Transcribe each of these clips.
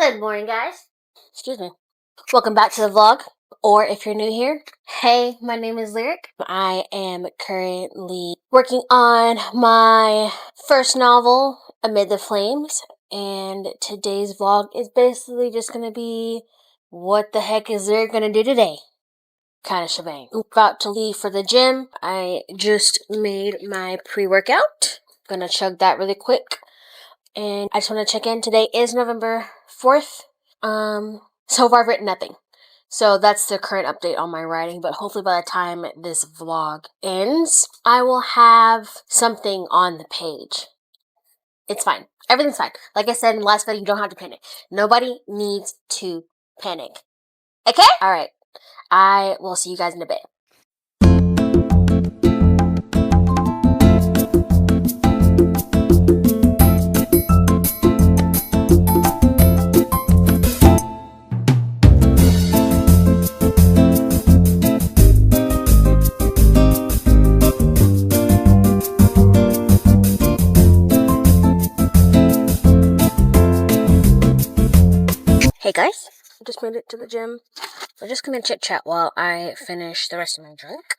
Good morning, guys. Excuse me. Welcome back to the vlog. Or if you're new here, hey, my name is Lyric. I am currently working on my first novel, Amid the Flames. And today's vlog is basically just going to be, what the heck is Lyric going to do today? Kind of shebang. I'm about to leave for the gym. I just made my pre-workout. Gonna chug that really quick. And I just want to check in. Today is November 4th. So far I've written nothing. So that's the current update on my writing. But hopefully by the time this vlog ends, I will have something on the page. It's fine. Everything's fine. Like I said in the last video, you don't have to panic. Nobody needs to panic. Okay? Alright. I will see you guys in a bit. Hey guys, I just made it to the gym. I'm just gonna chit chat while I finish the rest of my drink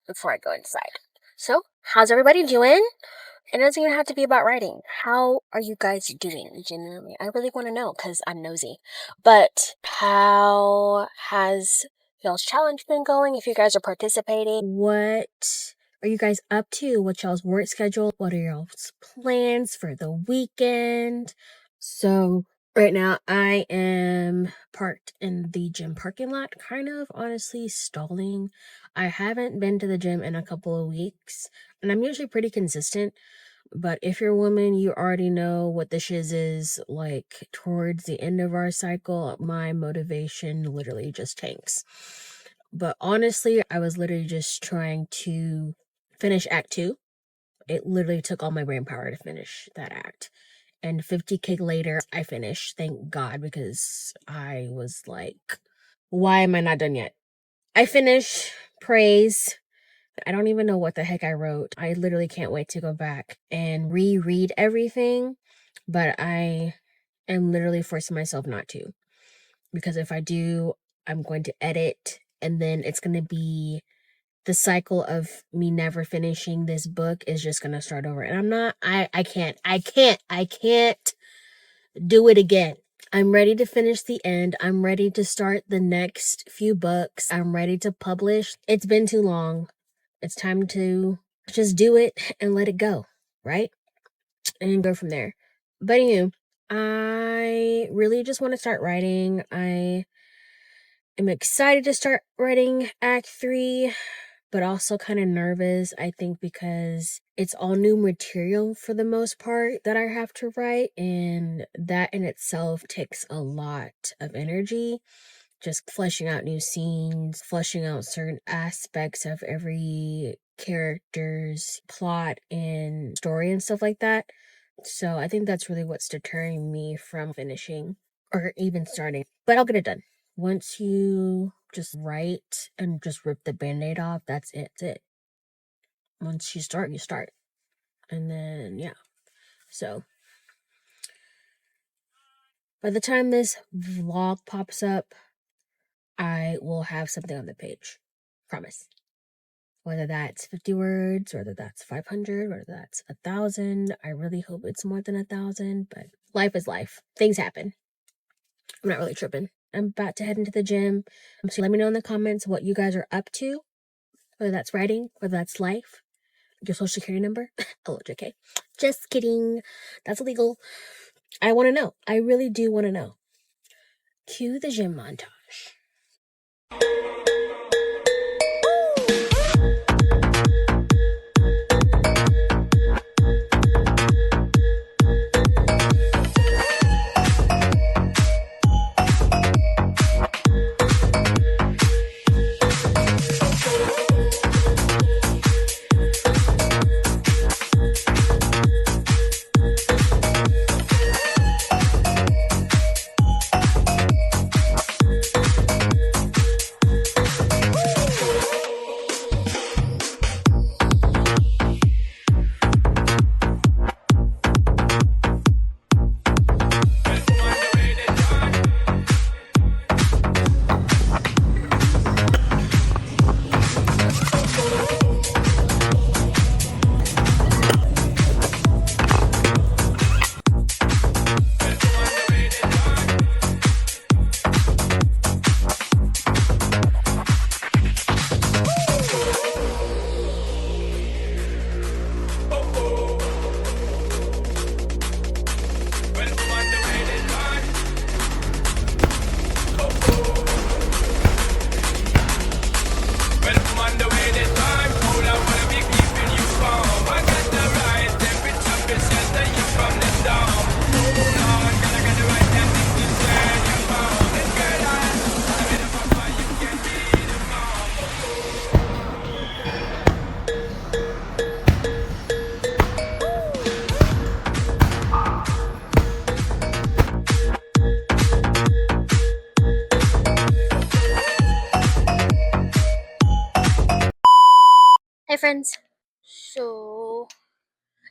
before I go inside. So, how's everybody doing? It doesn't even have to be about writing. How are you guys doing, genuinely? I really want to know because I'm nosy. But how has y'all's challenge been going? If you guys are participating, what are you guys up to? What's y'all's work schedule? What are y'all's plans for the weekend? So right now I am parked in the gym parking lot, kind of honestly stalling. I haven't been to the gym in a couple of weeks, and I'm usually pretty consistent. But if you're a woman, you already know what the shiz is. Like, towards the end of our cycle, my motivation literally just tanks. But honestly, I was literally just trying to finish Act 2. It literally took all my brain power to finish that act. And 50K later, I finished. Thank God, because I was like, why am I not done yet? I finished. Praise. I don't even know what the heck I wrote. I literally can't wait to go back and reread everything, but I am literally forcing myself not to. Because if I do, I'm going to edit, and then it's going to be the cycle of me never finishing this book is just going to start over. And I'm not, I can't do it again. I'm ready to finish the end. I'm ready to start the next few books. I'm ready to publish. It's been too long. It's time to just do it and let it go, right? And go from there. But anyway, I really just want to start writing. I am excited to start writing Act 3, but also kind of nervous, I think, because it's all new material for the most part that I have to write, and that in itself takes a lot of energy. Just fleshing out new scenes, fleshing out certain aspects of every character's plot and story and stuff like that. So I think that's really what's deterring me from finishing or even starting. But I'll get it done. Once you just write and just rip the band-aid off, that's it. That's it. Once you start, you start. And then, yeah. So by the time this vlog pops up, I will have something on the page. Promise. Whether that's 50 words, whether that's 500, whether that's 1,000. I really hope it's more than 1,000, but life is life. Things happen. I'm not really tripping. I'm about to head into the gym. So let me know in the comments what you guys are up to. Whether that's writing, whether that's life, your social security number. Oh, JK. Just kidding. That's illegal. I want to know. I really do want to know. Cue the gym montage. Hey friends, so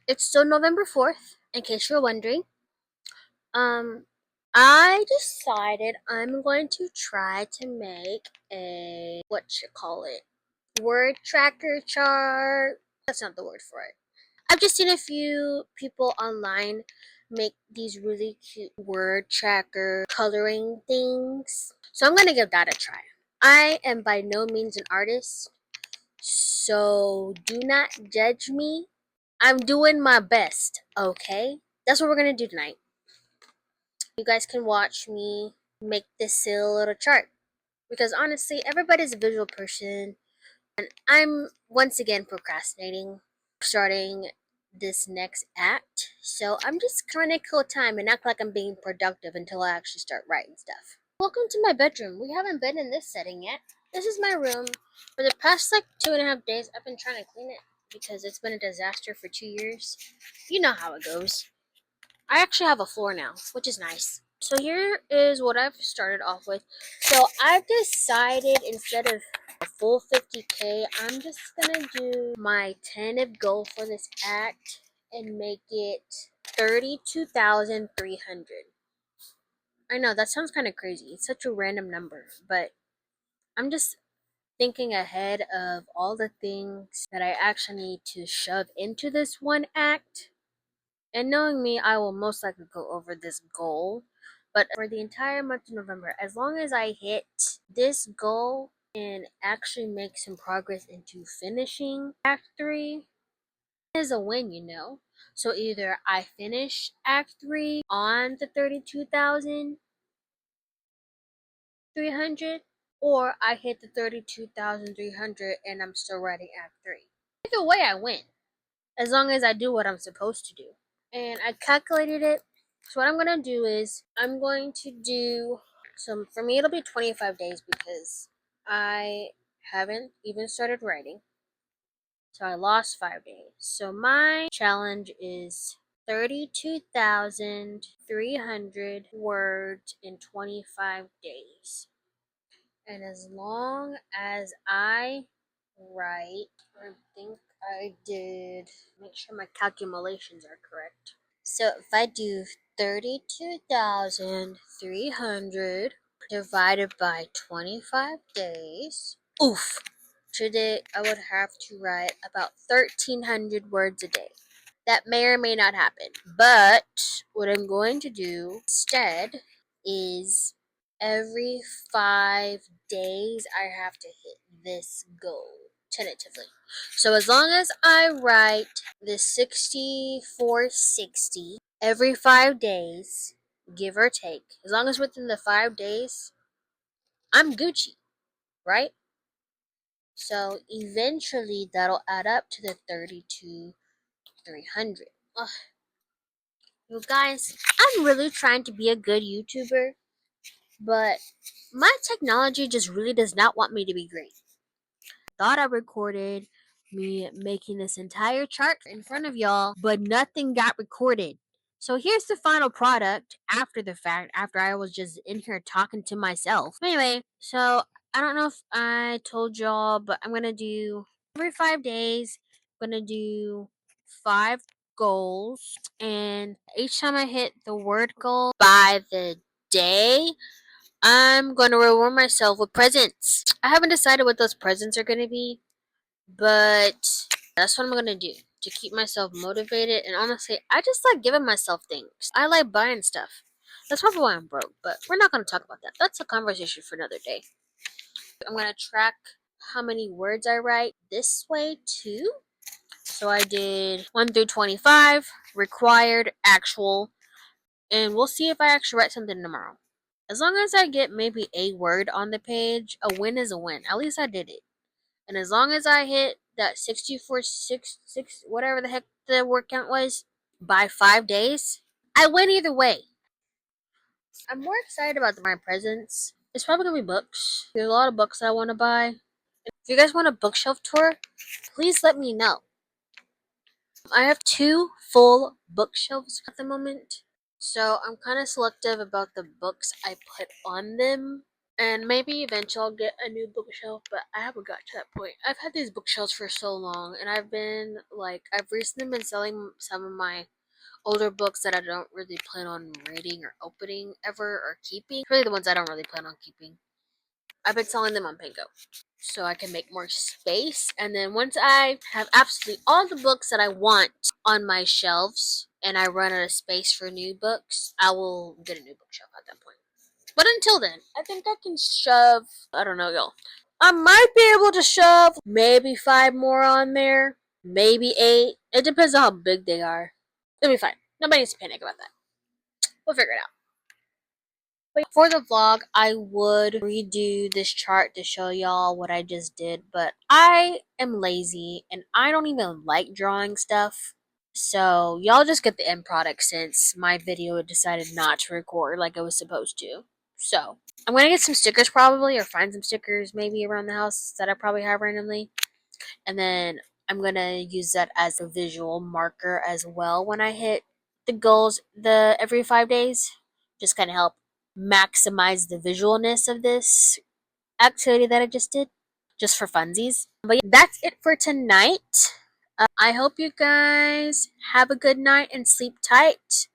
it's still November 4th, in case you're wondering. I decided I'm going to try to make a, word tracker chart. That's not the word for it. I've just seen a few people online make these really cute word tracker coloring things. So I'm going to give that a try. I am by no means an artist, so do not judge me. I'm doing my best, okay? That's what we're gonna do tonight. You guys can watch me make this silly little chart. Because honestly, everybody's a visual person, and I'm once again procrastinating starting this next act. So I'm just trying to kill time and act like I'm being productive until I actually start writing stuff. Welcome to my bedroom. We haven't been in this setting yet. This is my room. For the past 2.5 days, I've been trying to clean it because it's been a disaster for 2 years. You know how it goes. I actually have a floor now, which is nice. So here is what I've started off with. So I've decided instead of a full 50K, I'm just gonna do my tentative goal for this act and make it 32,300. I know that sounds kind of crazy. It's such a random number, but I'm just thinking ahead of all the things that I actually need to shove into this one act. And knowing me, I will most likely go over this goal. But for the entire month of November, as long as I hit this goal and actually make some progress into finishing Act 3, it is a win, you know? So either I finish Act 3 on the 32,300, or I hit the 32,300 and I'm still writing Act 3. Either way, I win, as long as I do what I'm supposed to do. And I calculated it. So what I'm gonna do is I'm going to do some. For me, it'll be 25 days because I haven't even started writing. So I lost 5 days. So my challenge is 32,300 words in 25 days. And as long as I write, I think I did, make sure my calculations are correct. So if I do 32,300 divided by 25 days, oof, today I would have to write about 1,300 words a day. That may or may not happen, but what I'm going to do instead is every 5 days I have to hit this goal tentatively. So as long as I write the 6460 every 5 days, give or take, as long as within the 5 days, I'm Gucci, right? So eventually that'll add up to the 32,300. Ugh. You guys, I'm really trying to be a good YouTuber, but my technology just really does not want me to be great. Thought I recorded me making this entire chart in front of y'all, but nothing got recorded. So here's the final product after the fact, after I was just in here talking to myself. Anyway, so I don't know if I told y'all, but I'm gonna do every 5 days, I'm gonna do 5 goals, and each time I hit the word goal by the day, I'm gonna reward myself with presents. I haven't decided what those presents are gonna be, but that's what I'm gonna do to keep myself motivated. And honestly, I just like giving myself things. I like buying stuff. That's probably why I'm broke, but we're not gonna talk about that. That's a conversation for another day. I'm gonna track how many words I write this way too. So I did 1 through 25, required, actual, and we'll see if I actually write something tomorrow. As long as I get maybe a word on the page, a win is a win. At least I did it. And as long as I hit that 6466, whatever the heck the word count was, by 5 days, I win either way. I'm more excited about my presents. It's probably gonna be books. There's a lot of books I want to buy. If you guys want a bookshelf tour, please let me know. I have 2 full bookshelves at the moment, so I'm kind of selective about the books I put on them. And maybe eventually I'll get a new bookshelf, but I haven't got to that point. I've had these bookshelves for so long, and I've recently been selling some of my older books that I don't really plan on reading or opening ever or keeping. Really the ones I don't really plan on keeping. I've been selling them on Pango so I can make more space. And then once I have absolutely all the books that I want on my shelves and I run out of space for new books, I will get a new bookshelf at that point. But until then, I think I can shove, I don't know, y'all. I might be able to shove maybe 5 more on there, maybe 8. It depends on how big they are. It'll be fine. Nobody needs to panic about that. We'll figure it out. But for the vlog, I would redo this chart to show y'all what I just did, but I am lazy and I don't even like drawing stuff. So y'all just get the end product since my video decided not to record like it was supposed to. So I'm gonna get some stickers probably, or find some stickers maybe around the house that I probably have randomly. And then I'm gonna use that as a visual marker as well when I hit the goals every 5 days. Just kind of help maximize the visualness of this activity that I just did, just for funsies. But yeah, that's it for tonight. I hope you guys have a good night and sleep tight.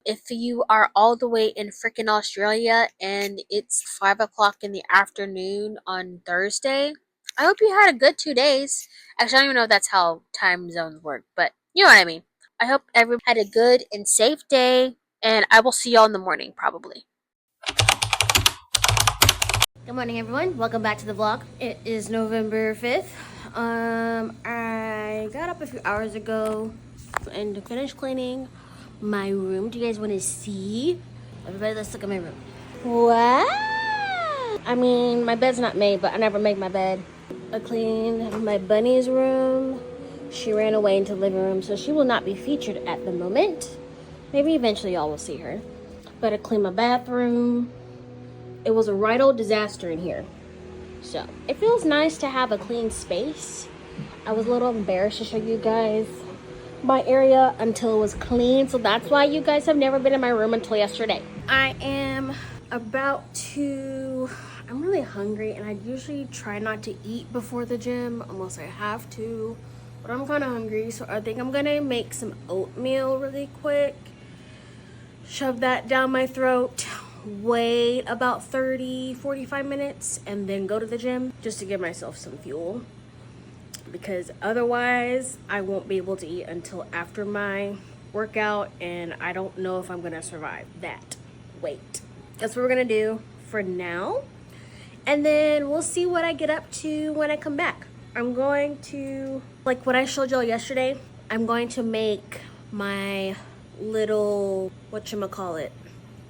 If you are all the way in freaking Australia and it's 5 o'clock in the afternoon on Thursday, I hope you had a good 2 days. Actually, I don't even know if that's how time zones work, but you know what I mean. I hope everyone had a good and safe day, and I will see y'all in the morning, probably. Good morning, everyone. Welcome back to the vlog. It is November 5th. I got up a few hours ago and finished cleaning my room. Do you guys want to see? Everybody, let's look at my room. Wow! I mean, my bed's not made, but I never make my bed. I cleaned my bunny's room. She ran away into the living room, so she will not be featured at the moment. Maybe eventually y'all will see her. But I cleaned my bathroom. It was a right old disaster in here. So it feels nice to have a clean space. I was a little embarrassed to show you guys my area until it was clean. So that's why you guys have never been in my room until yesterday. I am I'm really hungry, and I usually try not to eat before the gym unless I have to. But I'm kind of hungry, so I think I'm gonna make some oatmeal really quick. Shove that down my throat. Wait about 30-45 minutes and then go to the gym just to give myself some fuel, because otherwise I won't be able to eat until after my workout, and I don't know if I'm gonna survive that wait. That's what we're gonna do for now, and then we'll see what I get up to when I come back. I'm going to, like what I showed y'all yesterday, I'm going to make my little, whatchamacallit,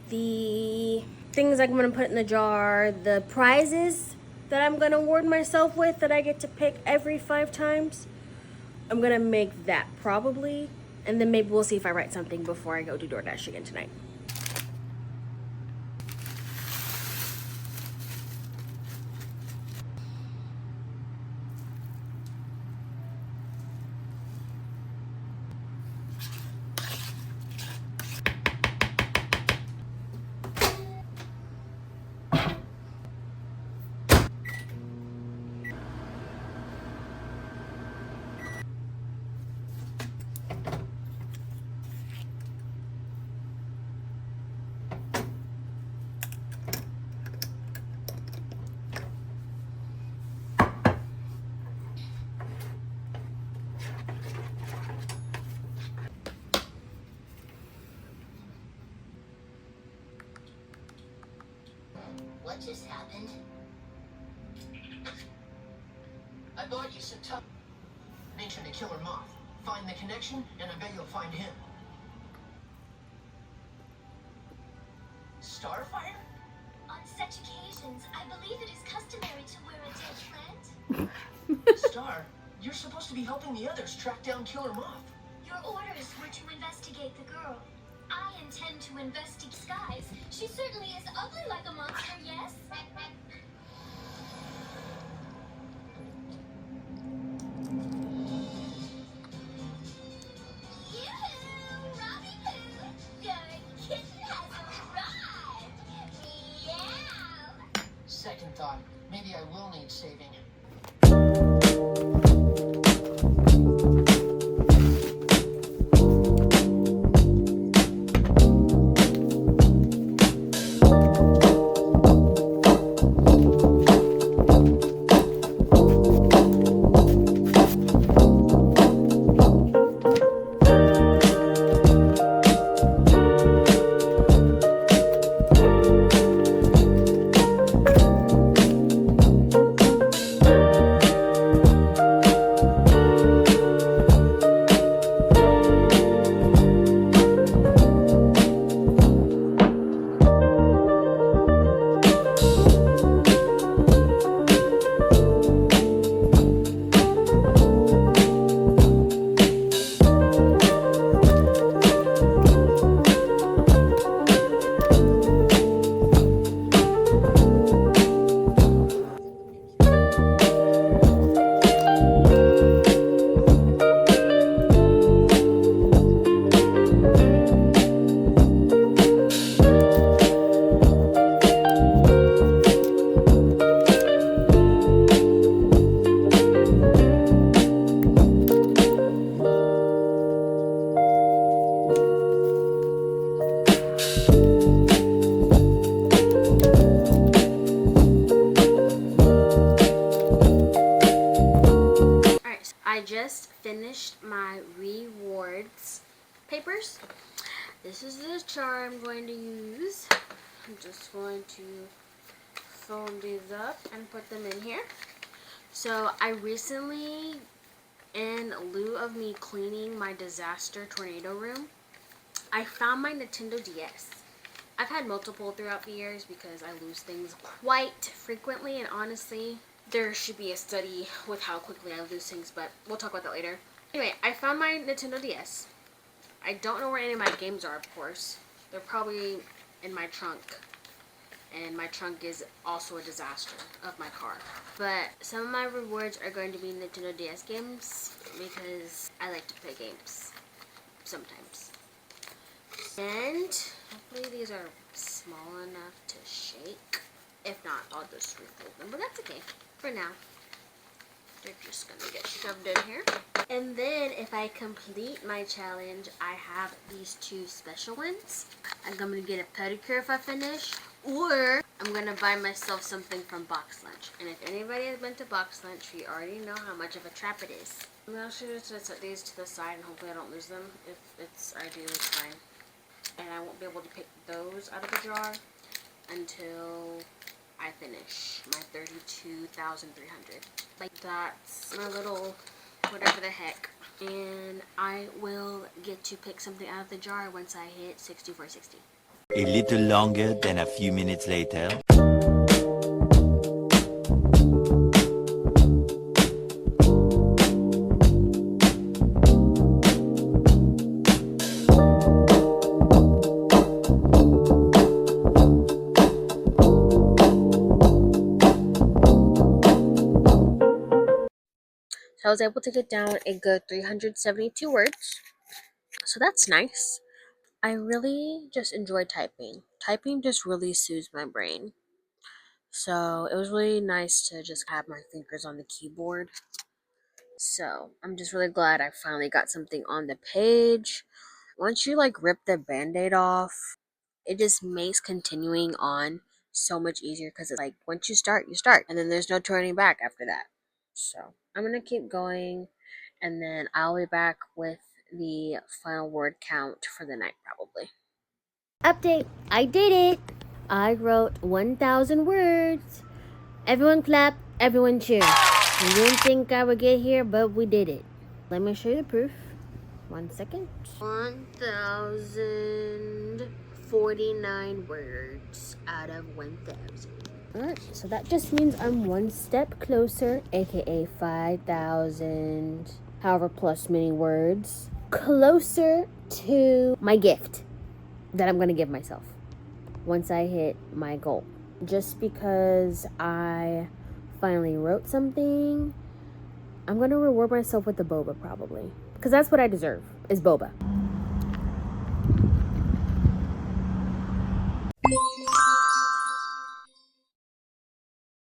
the things I'm gonna put in the jar, the prizes that I'm gonna award myself with that I get to pick every 5 times. I'm gonna make that probably, and then maybe we'll see if I write something before I go do DoorDash again tonight. What just happened? I bought you some tough information to Killer Moth. Find the connection, and I bet you'll find him. Starfire? On such occasions, I believe it is customary to wear a dead plant. Star, you're supposed to be helping the others track down Killer Moth. Your orders were to investigate the girl. I intend to investigate Skies. She certainly is ugly like a monster, yes? I just finished my rewards papers. This is the jar I'm going to use. I'm just going to fold these up and put them in here. So I recently, in lieu of me cleaning my disaster tornado room, I found my Nintendo DS. I've had multiple throughout the years because I lose things quite frequently, and honestly, there should be a study with how quickly I lose things, but we'll talk about that later. Anyway, I found my Nintendo DS. I don't know where any of my games are, of course. They're probably in my trunk. And my trunk is also a disaster of my car. But some of my rewards are going to be Nintendo DS games because I like to play games sometimes. And hopefully these are small enough to shake. If not, I'll just refold them, but that's okay for now. They're just gonna get shoved in here. And then if I complete my challenge, I have these two special ones. I'm gonna get a pedicure if I finish, or I'm gonna buy myself something from Box Lunch. And if anybody has been to Box Lunch, you already know how much of a trap it is. I'm also just gonna set these to the side and hopefully I don't lose them. If I do, it's fine. And I won't be able to pick those out of the jar until I finish my 32,300. Like, that's my little whatever the heck. And I will get to pick something out of the jar once I hit 6460. A little longer than a few minutes later. So I was able to get down a good 372 words. So that's nice. I really just enjoy typing. Typing just really soothes my brain. So it was really nice to just have my fingers on the keyboard. So I'm just really glad I finally got something on the page. Once you like rip the band-aid off, it just makes continuing on so much easier because it's like once you start, and then there's no turning back after that. So I'm gonna keep going, and then I'll be back with the final word count for the night probably. Update, I did it. I wrote 1,000 words. Everyone clap, everyone cheer. We didn't think I would get here, but we did it. Let me show you the proof. 1 second. 1,049 words out of 1,000. Alright, so that just means I'm one step closer, aka 5,000, however plus many words, closer to my gift that I'm gonna give myself once I hit my goal. Just because I finally wrote something, I'm gonna reward myself with the boba probably. Because that's what I deserve, is boba.